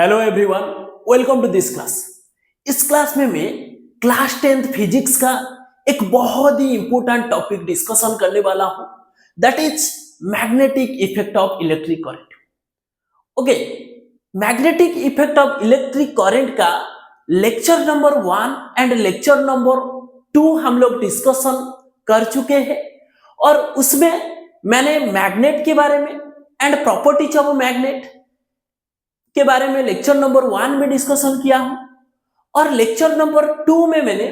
Hello everyone, welcome to this class. इस class में मैं क्लास 10th फिजिक्स का एक बहुत ही इंपॉर्टेंट टॉपिक डिस्कशन करने वाला हूं, that is magnetic effect of electric current. Okay, magnetic effect of electric current का lecture number 1 and lecture number 2 हम लोग डिस्कशन कर चुके हैं और उसमें मैंने मैग्नेट के बारे में एंड प्रॉपर्टीज ऑफ मैग्नेट के बारे में लेक्चर नंबर 1 में डिस्कशन किया हूं और लेक्चर नंबर 2 में मैंने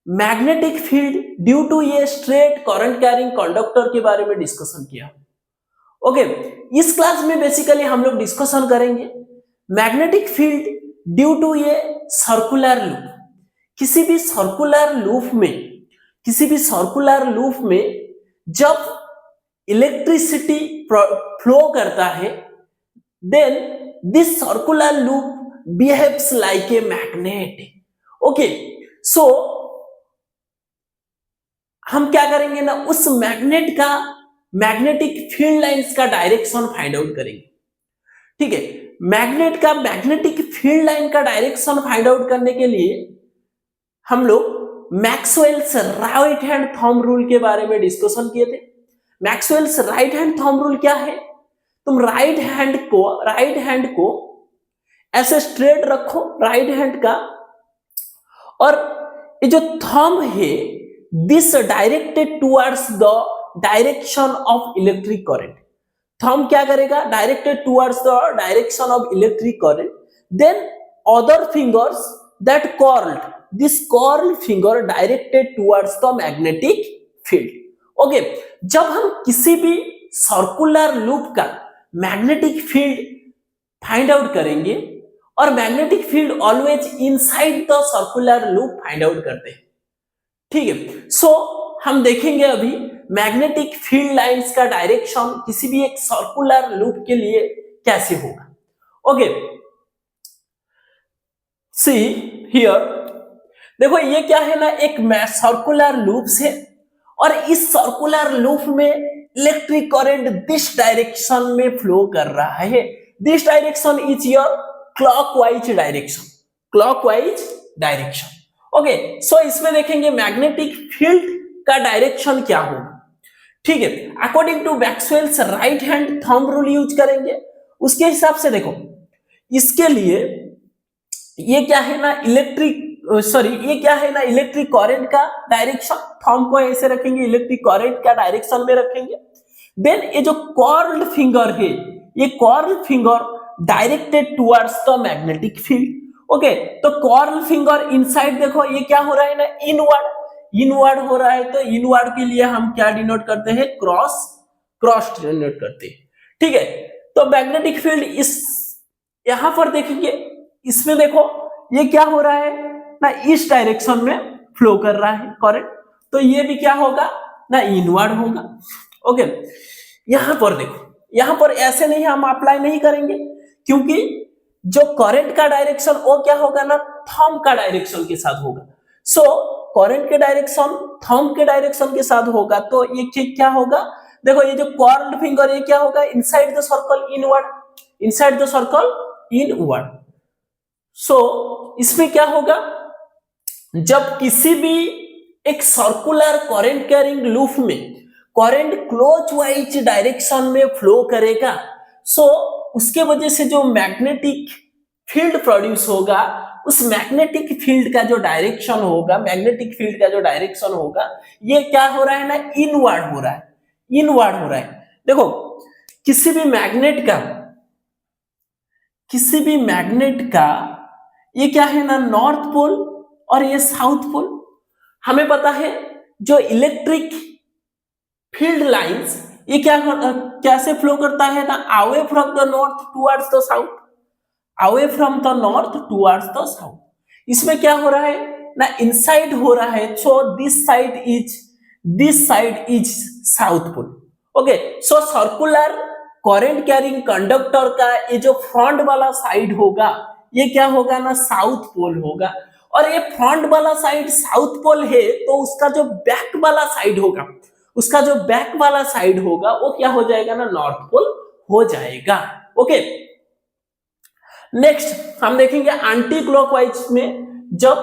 मैग्नेटिक फील्ड ड्यू टू ये स्ट्रेट करंट कैरिंग कंडक्टर के बारे में डिस्कशन किया। ओके, इस क्लास में बेसिकली हम लोग डिस्कशन करेंगे मैग्नेटिक फील्ड ड्यू टू ये सर्कुलर लूप। किसी भी सर्कुलर लूप में जब इलेक्ट्रिसिटी फ्लो करता है, then this circular loop behaves like a magnet. Okay, so हम क्या करेंगे ना, उस मैग्नेट का मैग्नेटिक फील्ड लाइंस का डायरेक्शन फाइंड आउट करेंगे। ठीक है, मैग्नेट का मैग्नेटिक फील्ड लाइन का डायरेक्शन फाइंड आउट करने के लिए हम लोग Maxwell's right hand thumb rule के बारे में डिस्कशन किए थे। Maxwell's right hand thumb rule क्या है? तुम राइट हैंड को ऐसे स्ट्रेट रखो, राइट हैंड का, और ये जो थंब है this directed towards the direction of electric current. Thumb क्या करेगा? Directed towards the direction of electric current. Then other fingers that curled, this curled finger directed towards the magnetic field. Okay, जब हम किसी भी circular loop का magnetic field find out करेंगे और magnetic field always inside the circular loop find out करते हैं। ठीक है, सो हम देखेंगे अभी मैग्नेटिक फील्ड लाइंस का डायरेक्शन किसी भी एक सर्कुलर लूप के लिए कैसे होगा। ओके, सी हियर, देखो ये क्या है ना, एक सर्कुलर लूप है और इस सर्कुलर लूप में इलेक्ट्रिक करंट दिस डायरेक्शन में फ्लो कर रहा है। This direction is your clockwise direction. Okay, so इसमें देखेंगे मैग्नेटिक फील्ड का डायरेक्शन क्या होगा। ठीक है, according to Maxwell's right hand thumb rule use करेंगे। उसके हिसाब से देखो, इसके लिए ये क्या है ना, इलेक्ट्रिक करंट का डायरेक्शन, थंब को ऐसे रखेंगे, इलेक्ट्रिक करंट का डायरेक्शन में रखेंगे। देन ये जो कर्ल्ड फिंगर है, ये curled finger directed towards the magnetic field. Okay, तो कर्ल्ड फिंगर इनसाइड, देखो ये क्या हो रहा है ना, इनवर्ड हो रहा है, तो इनवर्ड के लिए हम क्या डिनोट करते हैं? क्रॉस डिनोट करते हैं। ठीक है, तो मैग्नेटिक फील्ड इस यहां पर देखेंगे, इसमें देखो ये क्या हो रहा है ना, इस डायरेक्शन में फ्लो कर रहा है करंट, तो ये भी क्या होगा ना, इनवर्ड होगा। ओके, यहां पर देखो, यहां पर ऐसे नहीं हम अप्लाई नहीं करेंगे, क्योंकि जो करंट का डायरेक्शन वो क्या होगा ना, थंब का डायरेक्शन के साथ होगा। सो करंट के डायरेक्शन थंब के डायरेक्शन के साथ होगा, तो ये क्या होगा, देखो ये जो कर्ल्ड फिंगर, ये क्या होगा, इनसाइड द सर्कल इनवर्ड। सो इसमें क्या होगा, जब किसी भी एक सर्कुलर करंट कैरिंग लूप में करंट क्लॉकवाइज डायरेक्शन में फ्लो करेगा, सो उसके वजह से जो मैग्नेटिक फील्ड प्रोड्यूस होगा, उस मैग्नेटिक फील्ड का जो डायरेक्शन होगा, ये क्या हो रहा है ना, इनवर्ड हो रहा है। देखो किसी भी मैग्नेट का ये क्या है ना, नॉर्थ पोल और ये साउथ पोल। हमें पता है जो इलेक्ट्रिक फील्ड लाइंस ये कैसे फ्लो करता है ना, away from the north towards the south. इसमें क्या हो रहा है ना, इनसाइड हो रहा है, so this side is south pole. Okay, so circular current carrying conductor का ये जो फ्रंट वाला साइड होगा, ये क्या होगा ना, साउथ पोल होगा। और ये फ्रंट वाला साइड साउथ पोल है, तो उसका जो बैक वाला साइड होगा वो क्या हो जाएगा ना, नॉर्थ पोल हो जाएगा। ओके, नेक्स्ट हम देखेंगे एंटी क्लॉकवाइज में जब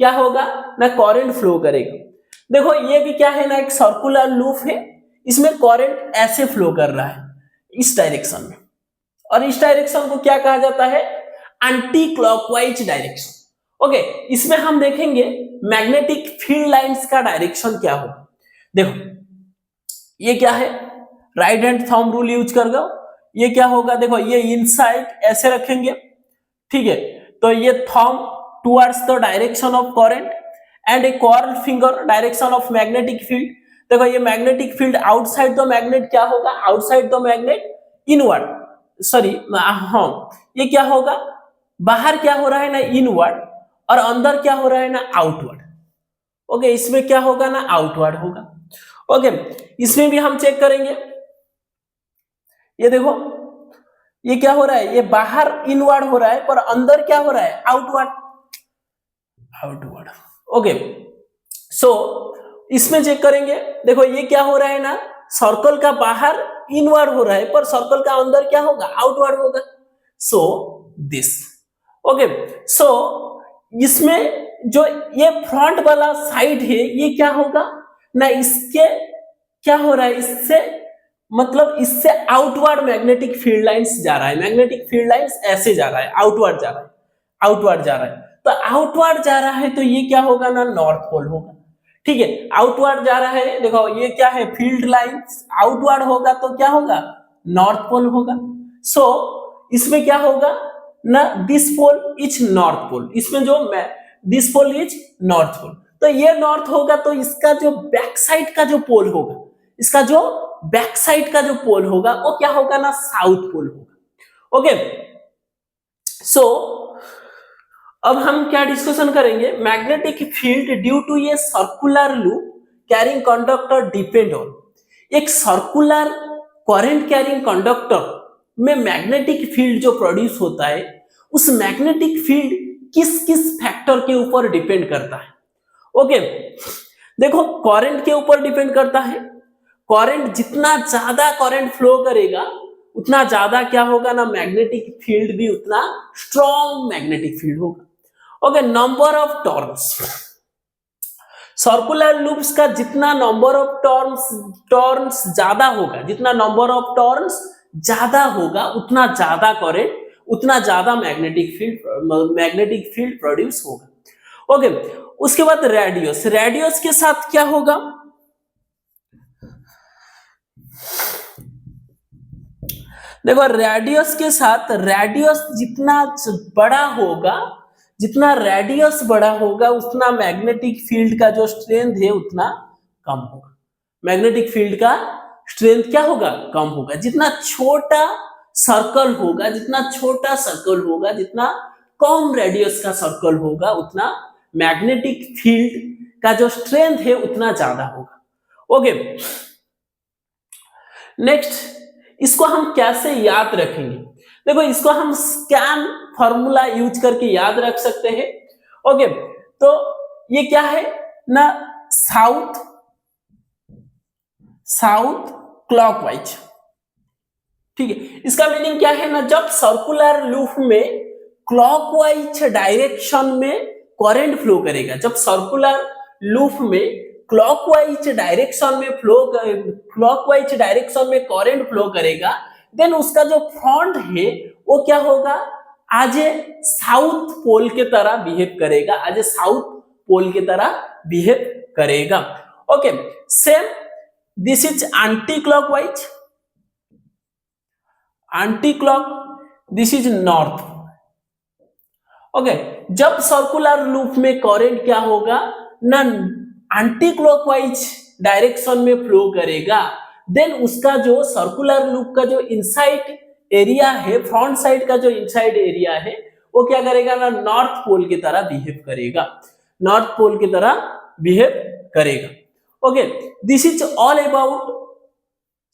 क्या होगा ना करंट फ्लो करेगा। देखो ये भी क्या है ना, एक सर्कुलर लूप है, इसमें करंट ऐसे फ्लो कर रहा है इस डायरेक्शन में, और इस डायरेक्शन को क्या कहा जाता है, एंटी क्लॉकवाइज डायरेक्शन। ओके, इसमें हम देखेंगे मैग्नेटिक फील्ड लाइंस का डायरेक्शन क्या होगा। देखो ये क्या है, right hand thumb rule use कर दो, ये क्या होगा, देखो ये इनसाइड ऐसे रखेंगे, ठीक है, तो ये thumb towards the direction of current and A curl finger direction of magnetic field. देखो ये magnetic field outside the magnet क्या होगा, outside the magnet inward, sorry हाँ ये क्या होगा, बाहर क्या हो रहा है ना इनवर्ड, और अंदर क्या हो रहा है ना आउटवर्ड। ओके, इसमें क्या होगा ना आउटवर्ड होगा। ओके, इसमें भी हम चेक करेंगे, ये देखो ये क्या हो रहा है, ये बाहर इनवर्ड हो रहा है पर अंदर क्या हो रहा है आउटवर्ड, आउटवर्ड। ओके, सो इसमें चेक करेंगे, देखो ये क्या हो रहा है ना, सर्कल का बाहर इनवर्ड हो रहा है पर सर्कल का अंदर क्या होगा आउटवर्ड होगा। सो दिस, ओके, सो इसमें जो ये फ्रंट वाला साइड है ये क्या होगा ना, इसके क्या हो रहा है, इससे मतलब इससे आउटवर्ड मैग्नेटिक फील्ड लाइंस जा रहा है, मैग्नेटिक फील्ड लाइंस ऐसे जा रहा है, आउटवर्ड जा रहा है, आउटवर्ड जा रहा है, तो आउटवर्ड जा रहा है तो ये क्या होगा ना नॉर्थ पोल होगा। ठीक है, आउटवर्ड जा रहा है, देखो ये क्या है फील्ड लाइंस, आउटवर्ड होगा तो क्या होगा नॉर्थ पोल होगा। सो इसमें क्या होगा ना, this pole is north pole, इसमें जो this pole is north pole, तो ये नॉर्थ होगा, तो इसका जो बैक साइड का जो पोल होगा, इसका जो बैक साइड का जो पोल होगा वो क्या होगा ना साउथ पोल होगा। ओके, सो अब हम क्या डिस्कशन करेंगे, मैग्नेटिक फील्ड ड्यू टू ये circular loop carrying conductor depend on, एक सर्कुलर करंट कैरिंग कंडक्टर में मैग्नेटिक फील्ड जो प्रोड्यूस होता है, उस मैग्नेटिक फील्ड किस किस फैक्टर के ऊपर डिपेंड करता है। ओके, देखो करंट के ऊपर डिपेंड करता है, करंट जितना ज्यादा करंट फ्लो करेगा उतना ज्यादा क्या होगा ना मैग्नेटिक फील्ड भी उतना स्ट्रॉन्ग मैग्नेटिक फील्ड होगा। Okay, number of turns, circular loops का जितना नंबर ऑफ टर्न्स ज्यादा होगा, जितना नंबर ऑफ टर्न्स ज्यादा होगा उतना ज्यादा करंट, उतना ज्यादा मैग्नेटिक फील्ड प्रोड्यूस होगा। ओके, उसके बाद रेडियस, रेडियस के साथ क्या होगा, देखो रेडियस के साथ, रेडियस जितना बड़ा होगा, जितना रेडियस बड़ा होगा उतना मैग्नेटिक फील्ड का जो स्ट्रेंथ है उतना कम होगा, मैग्नेटिक फील्ड का स्ट्रेंथ क्या होगा कम होगा। जितना छोटा सर्कल होगा, जितना छोटा सर्कल होगा, जितना कम रेडियस का सर्कल होगा उतना मैग्नेटिक फील्ड का जो स्ट्रेंथ है उतना ज्यादा होगा। ओके, नेक्स्ट इसको हम कैसे याद रखेंगे, देखो इसको हम स्कैन फॉर्मूला यूज करके याद रख सकते हैं। ओके, तो ये क्या है ना साउथ क्लॉकवाइज, ठीक है, इसका मीनिंग क्या है ना, जब सर्कुलर लूप में क्लॉकवाइज डायरेक्शन में करंट फ्लो करेगा, जब सर्कुलर लूप में क्लॉकवाइज डायरेक्शन में करंट फ्लो करेगा, देन उसका जो फ्रंट है वो क्या होगा, आज साउथ पोल के तरह बिहेव करेगा, आज साउथ पोल के तरह बिहेव करेगा। Okay, same this is anti clockwise, anti clock, this is north. Okay, जब सर्कुलर लूप में करंट क्या होगा ना एंटी क्लॉकवाइज डायरेक्शन में फ्लो करेगा, देन उसका जो सर्कुलर लूप का जो इनसाइड एरिया है, फ्रंट साइड का जो इनसाइड एरिया है वो क्या करेगा ना नॉर्थ पोल की तरह बिहेव करेगा, नॉर्थ पोल की तरह बिहेव करेगा। Okay, this is all about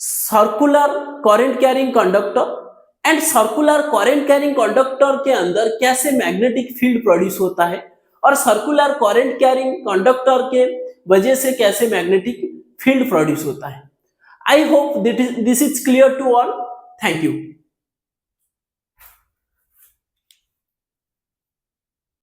circular current carrying conductor and circular current carrying conductor के अंदर कैसे मैग्नेटिक फील्ड प्रोड्यूस होता है और सर्कुलर करंट कैरिंग कंडक्टर के वजह से कैसे मैग्नेटिक फील्ड प्रोड्यूस होता है। I hope this is clear to all. Thank you.